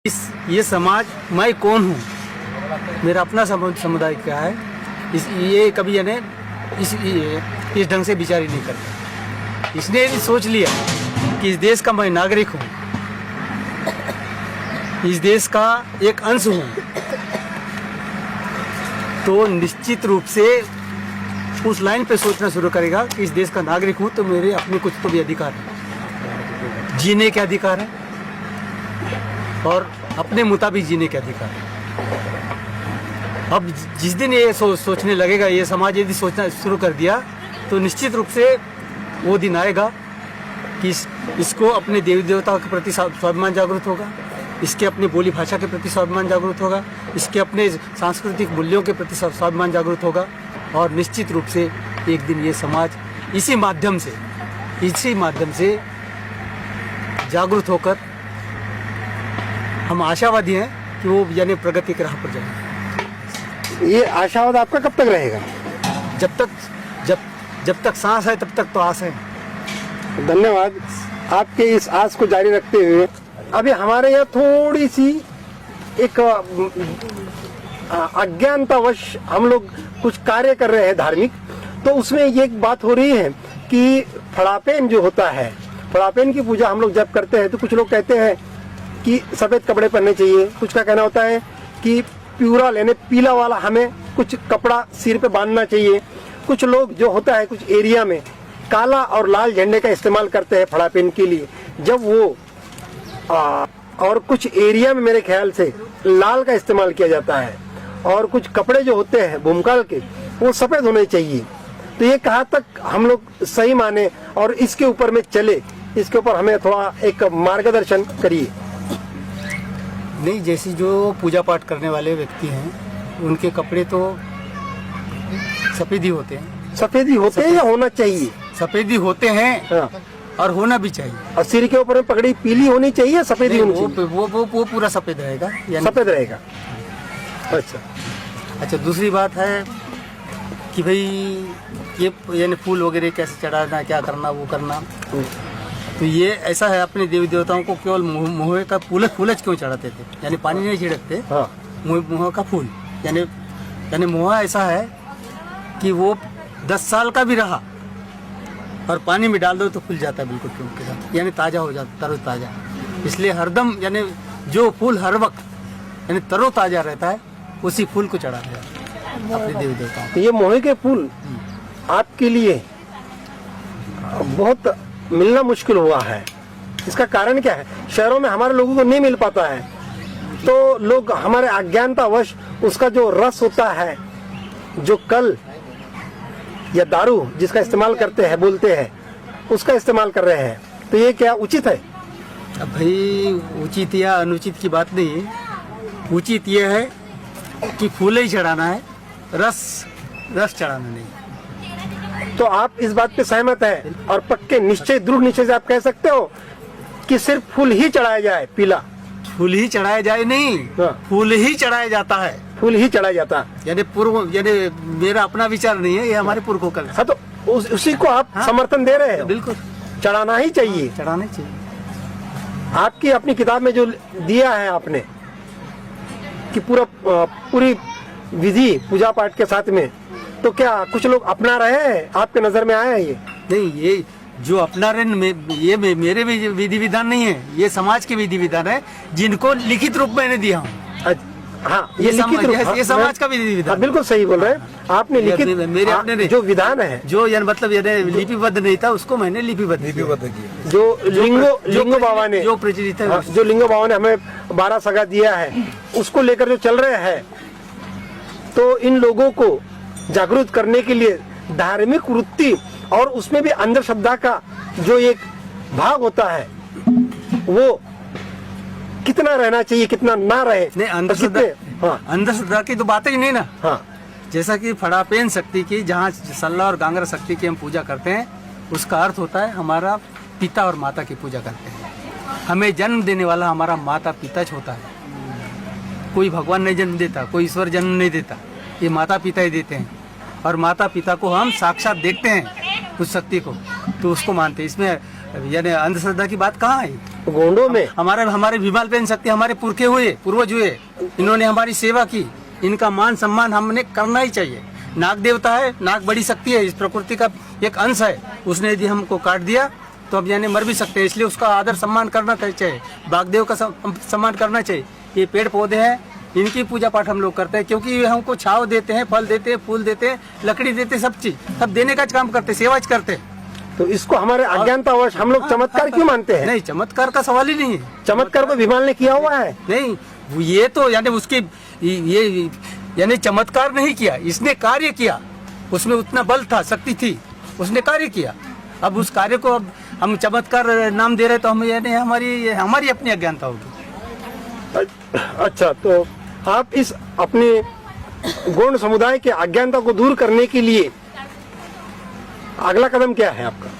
ये समाज, मैं कौन हूँ, मेरा अपना समुदाय क्या है, ये कभी यानी इस ढंग से विचार ही नहीं करता। इसने यदि सोच लिया कि इस देश का मैं नागरिक हूँ, इस देश का एक अंश हूँ, तो निश्चित रूप से उस लाइन पे सोचना शुरू करेगा कि इस देश का नागरिक हूँ तो मेरे अपने कुछ तो भी अधिकार है, जीने के अधिकार है और अपने मुताबिक जीने के अधिकार है। अब जिस दिन ये सोचने लगेगा, ये समाज यदि सोचना शुरू कर दिया, तो निश्चित रूप से वो दिन आएगा कि इसको अपने देवी देवताओं के प्रति स्वाभिमान जागृत होगा, इसके अपने बोली भाषा के प्रति स्वाभिमान जागृत होगा, इसके अपने सांस्कृतिक मूल्यों के प्रति स्वाभिमान जागृत होगा और निश्चित रूप से एक दिन ये समाज इसी माध्यम से जागृत होकर हम आशावादी हैं कि वो यानी प्रगति के राह पर जाएंगे। ये आशावाद आपका कब तक रहेगा? जब तक सांस है तब तक तो आस है। धन्यवाद। आपके इस आस को जारी रखते हुए अभी हमारे यहाँ थोड़ी सी एक अज्ञानतावश हम लोग कुछ कार्य कर रहे हैं धार्मिक, तो उसमें ये एक बात हो रही है कि फड़ापेन जो होता है, फड़ापेन की पूजा हम लोग जब करते हैं तो कुछ लोग कहते हैं कि सफेद कपड़े पहनने चाहिए, कुछ का कहना होता है कि प्यूरा लेने पीला वाला हमें कुछ कपड़ा सिर पे बांधना चाहिए। कुछ लोग जो होता है कुछ एरिया में काला और लाल झंडे का इस्तेमाल करते हैं फड़ापेन के लिए, जब वो और कुछ एरिया में मेरे ख्याल से लाल का इस्तेमाल किया जाता है और कुछ कपड़े जो होते हैं भूमकाल के वो सफेद होने चाहिए। तो ये कहाँ तक हम लोग सही माने और इसके ऊपर में चले, इसके ऊपर हमें थोड़ा एक मार्गदर्शन करिए। नहीं, जैसे जो पूजा पाठ करने वाले व्यक्ति हैं उनके कपड़े तो सफेद ही होते हैं। सफेद ही होते हैं या होना चाहिए? सफेद ही होते हैं। हाँ। और होना भी चाहिए। और सिर के ऊपर में पगड़ी पीली होनी चाहिए या सफेद ही होनी चाहिए? वो पूरा सफेद रहेगा, सफेद रहेगा। अच्छा, दूसरी बात है कि भाई ये यानी फूल वगैरह कैसे चढ़ाना, क्या करना, वो करना, तो ये ऐसा है अपने देवी देवताओं को केवल मुँह का फूलज क्यों चढ़ाते थे, यानी पानी नहीं छिड़कते। हाँ। मुँह का फूल यानी मुँह ऐसा है कि वो 10 साल का भी रहा और पानी में डाल दो तो फूल जाता है बिल्कुल के साथ, यानी ताज़ा हो जाता, तरोताज़ा। इसलिए हरदम यानी जो फूल हर वक्त यानी तरोताज़ा रहता है उसी फूल को चढ़ाते हैं अपने देवी देवताओं। तो ये मोहे के फूल आपके लिए बहुत मिलना मुश्किल हुआ है, इसका कारण क्या है? शहरों में हमारे लोगों को नहीं मिल पाता है, तो लोग हमारे अज्ञानतावश उसका जो रस होता है, जो कल या दारू जिसका इस्तेमाल करते हैं, बोलते हैं, उसका इस्तेमाल कर रहे हैं। तो ये क्या उचित है? अब भाई उचित या अनुचित की बात नहीं है, उचित ये है कि फूल ही चढ़ाना है, रस चढ़ाना नहीं। तो आप इस बात पे सहमत हैं और पक्के निश्चय, दृढ़ निश्चय से आप कह सकते हो कि सिर्फ फूल ही चढ़ाया जाए? पीला फूल ही चढ़ाया जाए नहीं। हाँ। फूल ही चढ़ाया जाता है। फूल ही चढ़ाया जाता है, यानी मेरा अपना विचार नहीं है, ये हमारे पुरखों का। हाँ, तो उसी को आप समर्थन दे रहे हैं? बिल्कुल, चढ़ाना ही चाहिए। चढ़ाना चाहिए। आपकी अपनी किताब में जो दिया है आपने कि पूरी विधि पूजा पाठ के साथ में, तो क्या कुछ लोग अपना रहे हैं? आपके नजर में आया है ये? नहीं, ये जो अपना रहे ये मेरे विधि विधान नहीं है, ये समाज के विधि विधान है जिनको लिखित रूप मैंने दिया हूँ। हाँ, ये लिखित रूप, ये समाज का विधि विधान। बिल्कुल सही बोल रहे हैं आपने। लिखित मेरे अपने जो विधान है, जो यानी मतलब लिपिबद्ध नहीं था, उसको मैंने लिपिबद्ध किया। जो लिंगो बाबा ने जो प्रचलित है, जो लिंगो बाबा ने हमें 12 सगा दिया है, उसको लेकर जो चल रहे हैं, तो इन लोगों को जागरूक करने के लिए धार्मिक वृत्ति और उसमें भी अंधश्रद्धा का जो एक भाग होता है वो कितना रहना चाहिए, कितना ना रहे? नहीं, अंधश्रद्धा की तो बात ही नहीं ना। हाँ। जैसा कि फड़ापेन शक्ति की, जहाँ सल्ला और गांगरा शक्ति की हम पूजा करते हैं, उसका अर्थ होता है हमारा पिता और माता की पूजा करते हैं। हमें जन्म देने वाला हमारा माता पिता होता है। कोई भगवान नहीं जन्म देता, कोई ईश्वर जन्म नहीं देता, ये माता पिता ही देते हैं। और माता पिता को हम साक्षात देखते हैं उस शक्ति को, तो उसको मानते हैं। इसमें यानी अंधश्रद्धा की बात कहाँ है? गोंडों में हमारे विमल पेन शक्ति हमारे पुरखे हुए, पूर्वज हुए, इन्होंने हमारी सेवा की, इनका मान सम्मान हमने करना ही चाहिए। नाग देवता है, नाग बड़ी शक्ति है, इस प्रकृति का एक अंश है, उसने यदि हमको काट दिया तो हम यानी मर भी सकते हैं, इसलिए उसका आदर सम्मान करना चाहिए, बागदेव का सम्मान करना चाहिए। ये पेड़ पौधे हैं, इनकी पूजा पाठ हम लोग करते हैं, क्योंकि ये हमको छाव देते हैं, फल देते हैं, फूल देते हैं, लकड़ी देते हैं, सब चीज सब देने का काम करते हैं, सेवा करते हैं। तो इसको हमारे अज्ञानतावश हम लोग चमत्कार क्यों मानते हैं? नहीं, चमत्कार का सवाल ही नहीं है। चमत्कार तो विमल ने किया हुआ है। नहीं, ये तो यानी उसकी ये यानी चमत्कार नहीं किया, इसने कार्य किया, उसमें उतना बल था, शक्ति थी, उसने कार्य किया। अब उस कार्य को अब हम चमत्कार नाम दे रहे तो हम यानी हमारी अपनी अज्ञानता होगी। अच्छा, तो आप इस अपने गौड़ समुदाय के अज्ञानता को दूर करने के लिए अगला कदम क्या है आपका?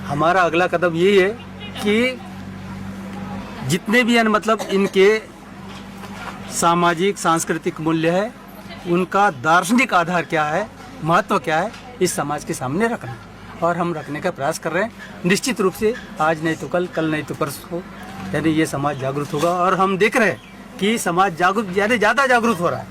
हमारा अगला कदम यही है कि जितने भी मतलब इनके सामाजिक सांस्कृतिक मूल्य है, उनका दार्शनिक आधार क्या है, महत्व क्या है, इस समाज के सामने रखना, और हम रखने का प्रयास कर रहे हैं। निश्चित रूप से आज नहीं तो कल नहीं तो परसों यानी ये समाज जागरूक होगा, और हम देख रहे हैं कि समाज जागरूक यानी ज़्यादा जागरूक हो रहा है।